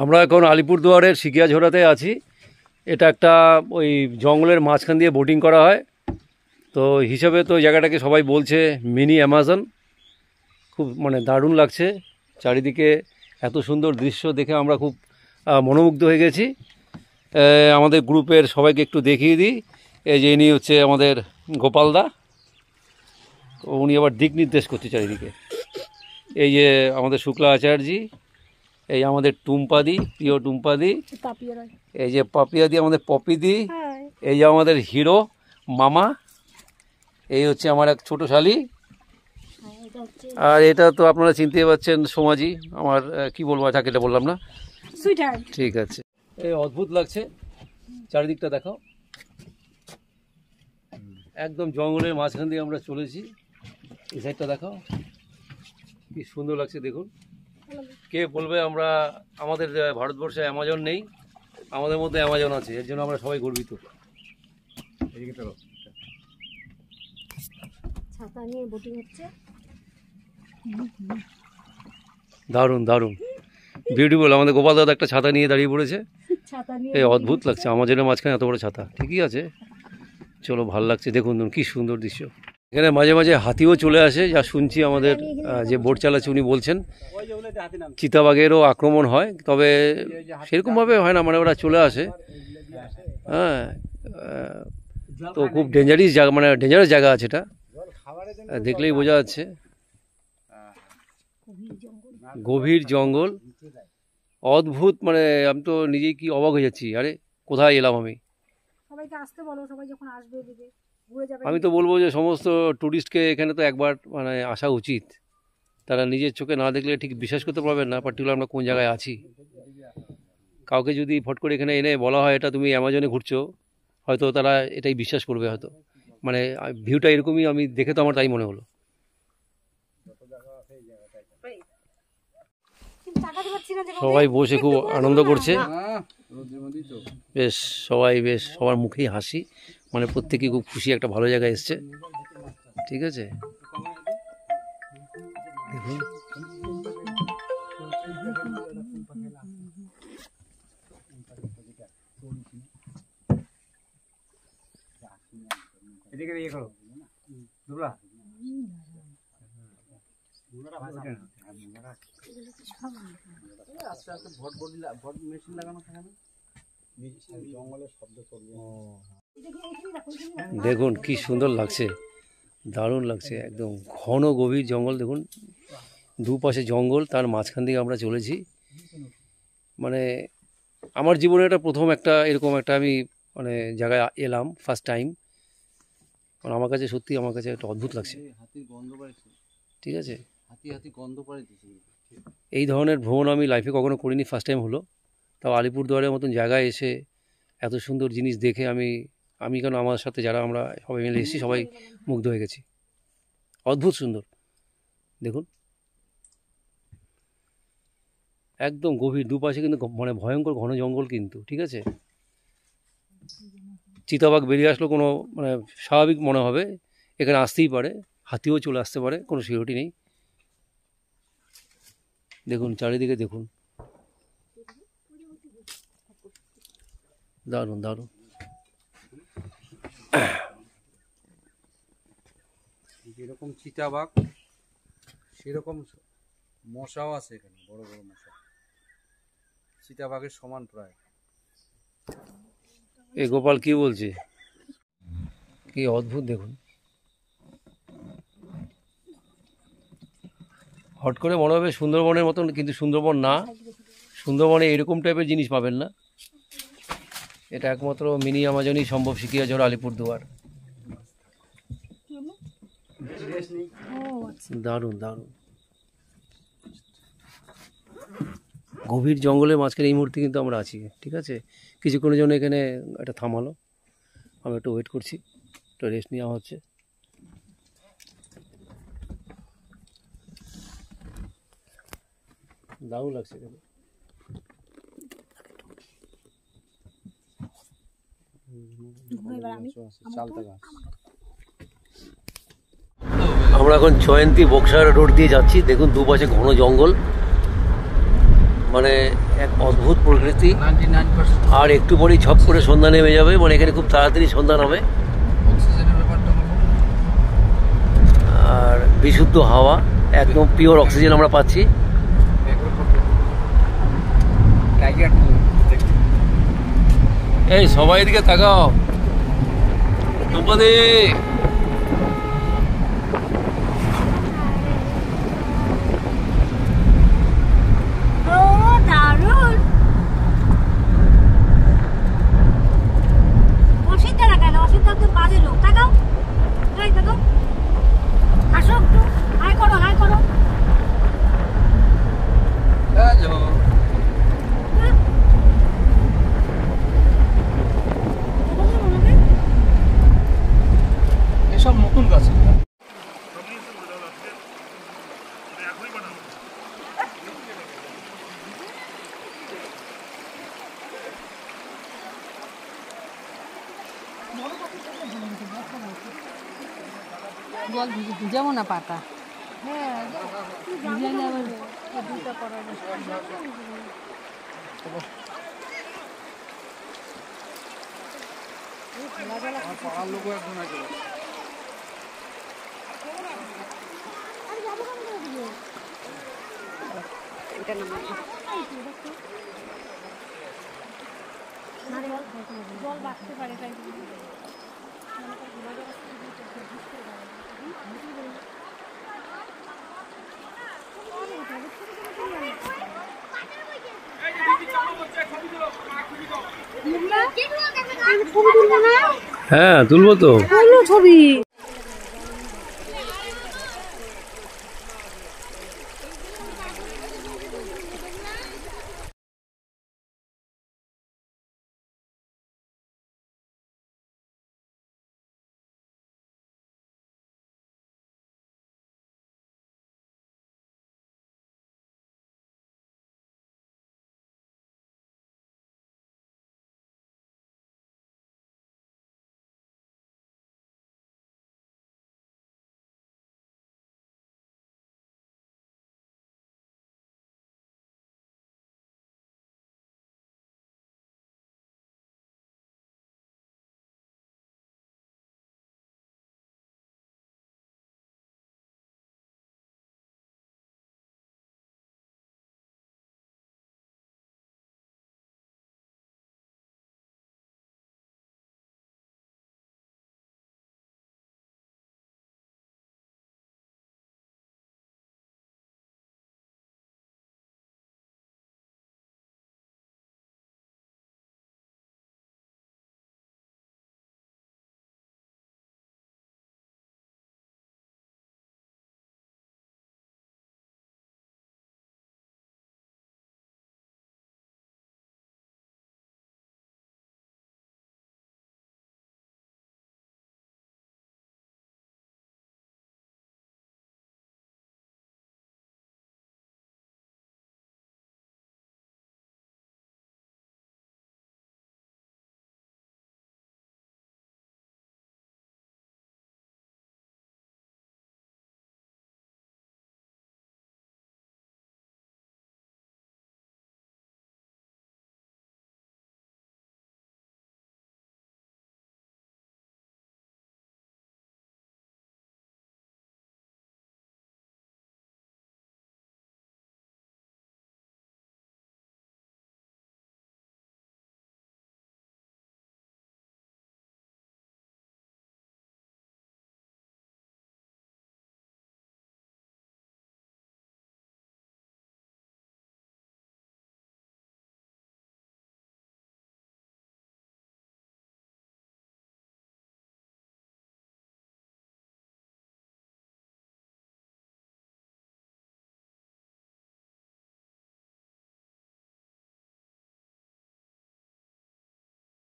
আমরা এখন আলিপুরদুয়ারের সিকিয়াঝোড়াতে আছি। এটা একটা ওই জঙ্গলের মাঝখান দিয়ে বোটিং করা হয়, তো হিসাবে তো জায়গাটাকে সবাই বলছে মিনি অ্যামাজন। খুব মানে দারুণ লাগছে, চারিদিকে এত সুন্দর দৃশ্য দেখে আমরা খুব মনোমুগ্ধ হয়ে গেছি। আমাদের গ্রুপের সবাইকে একটু দেখিয়ে দিই। এই যে ইনি হচ্ছে আমাদের গোপালদা, উনি আবার দিক নির্দেশ করছে চারিদিকে। এই যে আমাদের শুক্লা আচার্যি, এই আমাদের টুম্পাদি, প্রিয় টুম্পাদি, এই যে পাপিয়াদি আমাদের পপিদি, এই যে আমাদের হিরো মামা, এই হচ্ছে আমার এক ছোটো শালি, আর এটা তো আপনারা চিনতে পারছেন সমাজি, আমার কি বলবো, তাকে এটা বললাম না, ঠিক আছে। এই অদ্ভুত লাগছে, চারিদিকটা দেখাও, একদম জঙ্গলের মাঝখান দিয়ে আমরা চলেছি। এই সাইডটা দেখাও, কি সুন্দর লাগছে দেখুন। কে বলবে আমরা আমাদের ভারতবর্ষে অ্যামাজন নেই, আমাদের মধ্যে অ্যামাজন আছে, এর জন্য আমরা সবাই গর্বিত। দারুণ দারুণ বিউটিফুল। আমাদের গোপাল দাদা একটা ছাতা নিয়ে দাঁড়িয়ে পড়েছে, এই অদ্ভুত লাগছে, আমাজনের মাঝখানে এত বড় ছাতা, ঠিকই আছে, চলো ভালো লাগছে। দেখুন কি সুন্দর দৃশ্য। এখানে মাঝে মাঝে হাতিও চলে আসে, যা শুনছি আমাদের যে বোট চালাচ্ছে উনি বলছেন চিতাবাঘেরও আক্রমণ হয়, তবে সেরকমভাবে হয় না, মানে ওরা চলে আসে। হ্যাঁ, তো খুব ডেঞ্জারাস জায়গা, মানে ডেঞ্জারাস জায়গা আছে এটা, দেখলেই বোঝা যাচ্ছে। গভীর জঙ্গল, অদ্ভুত, মানে আমি তো নিজেই কি অবাক হয়ে যাচ্ছি, আরে কোথায় এলাম আমি। আমি তো বলবো যে সমস্ত ট্যুরিস্টকে এখানে তো একবার মানে আসা উচিত, তারা নিজের চোখে না দেখলে ঠিক বিশ্বাস করতে পারবেন না পার্টিকুলার আমরা কোন জায়গায় আছি। কাউকে যদি ফট করে এখানে এনে বলা হয় এটা তুমি অ্যামাজনে ঘুরছো, হয়তো তারা এটাই বিশ্বাস করবে হয়তো, মানে ভিউটা এরকমই, আমি দেখে তো আমার তাই মনে হলো। সবাই বসে খুব আনন্দ করছে, বেশ সবাই, বেশ সবার মুখেই হাসি, মানে প্রত্যেকে খুব খুশি, একটা ভালো জায়গায় এসছে, ঠিক আছে। দেখুন দেখুন কি সুন্দর লাগছে, দারুণ লাগছে, একদম ঘন গভীর জঙ্গল। দেখুন দুপাশে জঙ্গল, তার মাঝখান দিয়ে আমরা চলেছি। মানে আমার জীবনে এটা প্রথম একটা এরকম একটা আমি মানে জায়গায় এলাম, ফার্স্ট টাইম, মানে আমার কাছে সত্যি, আমার কাছে একটা অদ্ভুত লাগছে, ঠিক আছে। এই ধরনের ভ্রমণ আমি লাইফে কখনো করিনি, ফার্স্ট টাইম হলো। তাও আলিপুরদুয়ারের মতন জায়গায় এসে এত সুন্দর জিনিস দেখে আমি কেন, আমার সাথে যারা আমরা সবাই মিলে এসেছি সবাই মুগ্ধ হয়ে গেছি, অদ্ভুত সুন্দর। দেখুন একদম গভীর, দুপাশে কিন্তু মানে ভয়ঙ্কর ঘন জঙ্গল কিন্তু, ঠিক আছে। চিতাবাঘ বেরিয়ে আসলো কোনো মানে স্বাভাবিক মনে হবে, এখানে আসতেই পারে, হাতিও চলে আসতে পারে, কোনো সিকিউরিটি নেই। দেখুন চারিদিকে দেখুন, দারুণ দারুণ। যেরকম চিতাবাঘ সেরকম মশাও আছে এখানে, বড় বড় মশা, চিতাবাঘের সমান প্রায়। এই গোপাল কি বলছে, কি অদ্ভুত দেখুন। হট করে মনে হবে সুন্দরবনের মতন, কিন্তু সুন্দরবন না, সুন্দরবনে এরকম টাইপের জিনিস পাবেন না, এটা একমাত্র মিনি অ্যামাজনই সম্ভব, সিকিয়াঝোড় আলিপুরদুয়ার। দারুণ দারুণ, গভীর জঙ্গলের মাঝখানে এই মুহূর্তে কিন্তু আমরা আছি, ঠিক আছে। কিছুক্ষণের জন্য এখানে একটা থামালো, আমরা একটু ওয়েট করছি, একটু রেস্ট নেওয়া হচ্ছে। দারুণ লাগছে এখানে। আমরা এখন জয়ন্তী বক্সার রোড দিয়ে যাচ্ছি, দেখুন দুপাশে ঘন জঙ্গল, মানে এক অদ্ভুত প্রকৃতি। 99% আর একটু পরেই ঝপ করে সন্ধ্যা নেমে যাবে, মানে এখানে খুব তাড়াতাড়ি সন্ধ্যা নামে। অক্সিজেনের ব্যাপারটা হলো আর বিশুদ্ধ হাওয়া, একদম পিওর অক্সিজেন আমরা পাচ্ছি। টাইগার এই সবাই এদিকে তাকাও, তোমাদের এসব নতুন গাছ। জল ভিজাবো না পাতা। পাড়ার লোকও একজন আছে। জল বাড়তে পারে তাই হ্যাঁ তুলবো তো ছবি